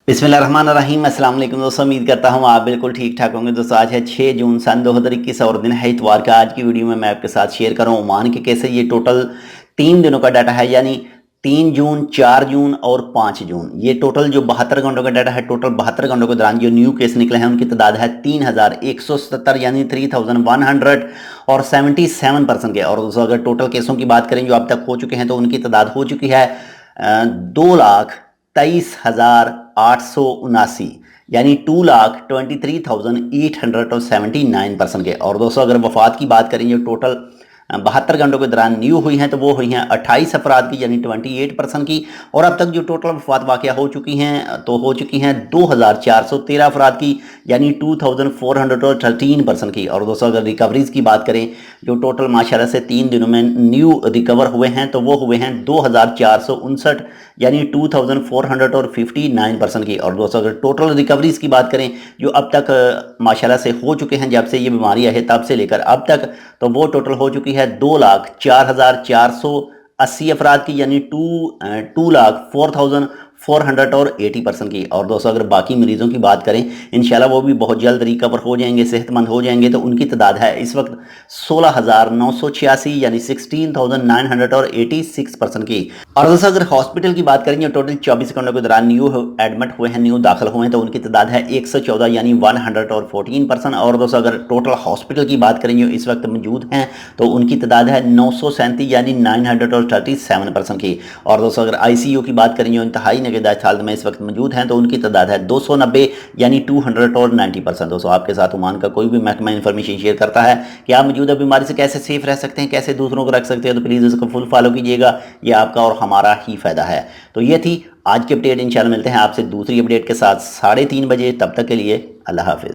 बिस्मिल्लाहिर्रहमानिर्रहीम। अस्सलाम वालेकुम दोस्तों, उम्मीद करता हूँ आप बिल्कुल ठीक ठाक होंगे। दोस्तों आज है 6 जून सन 2021 और दिन है इतवार का। आज की वीडियो में मैं आपके साथ शेयर कर रहा हूँ ओमान के कैसे ये टोटल 3 दिनों का डाटा है, यानी 3 जून, 4 जून और 5 जून। ये टोटल जो 72 घंटों का डाटा है, टोटल 72 घंटों के दौरान जो न्यू केस निकले हैं उनकी तादाद है 3177, यानी 3100 और 77% के। और दोस्तों अगर टोटल केसों की बात करें जो अब तक हो चुके हैं तो उनकी तादाद हो चुकी है 2,23,879, यानी 2,23,879% के। और दोस्तों अगर वफात की बात करें जो टोटल 72 घंटों के दौरान न्यू हुई हैं तो वो हुई हैं 28 अफराद की, यानी 28% की। और अब तक जो टोटल वफात वाक़या हो चुकी हैं तो हो चुकी हैं 2,413 अफराद की, यानी 2,413% की। और दोस्तों अगर रिकवरीज़ की बात करें जो टोटल माशाल्लाह से 3 दिनों में न्यू रिकवर हुए हैं तो वो हुए हैं 2,459, यानी 2,459% की। और दोस्तों अगर टोटल रिकवरीज़ की बात करें जो अब तक माशाल्लाह से हो चुके हैं जब से ये बीमारी है तब से लेकर अब तक, तो वो टोटल हो चुकी है 2,04,480 अफराद की, यानी 2,04,480% की। और दोस्तों अगर बाकी मरीज़ों की बात करें इंशाल्लाह वो भी बहुत जल्द रिकवर हो जाएंगे, सेहतमंद हो जाएंगे। तो उनकी तादाद है इस वक्त 16,986, यानी 16,986% की। और दोस्तों अगर हॉस्पिटल की बात करें जो टोटल 24 घंटों के दौरान न्यू एडमिट हुए हैं, न्यू दाखिल हुए हैं, तो उनकी तादाद है 114, यानी 114%। और दोस्तों अगर टोटल हॉस्पिटल की बात करें जो इस वक्त मौजूद हैं तो उनकी तादाद है 937, यानी 937% की। और दोस्तों अगर ICU की बात करें जो इंतहाई निगहदाश्त हालत में इस वक्त मौजूद हैं तो उनकी तादाद है 290, यानी 290%। दोस्तों आपके साथ ओमान का कोई भी महकमा इन्फॉर्मेशन शेयर करता है कि आप मौजूदा बीमारी से कैसे सेफ रह सकते हैं, कैसे दूसरों को रख सकते हैं, तो प्लीज़ इसको फुल फॉलो कीजिएगा, ये आपका और हमारा ही फ़ायदा है। तो ये थी आज की अपडेट। इंशाल्लाह मिलते हैं आपसे दूसरी अपडेट के साथ 3:30 बजे। तब तक के लिए अल्लाह हाफिज़।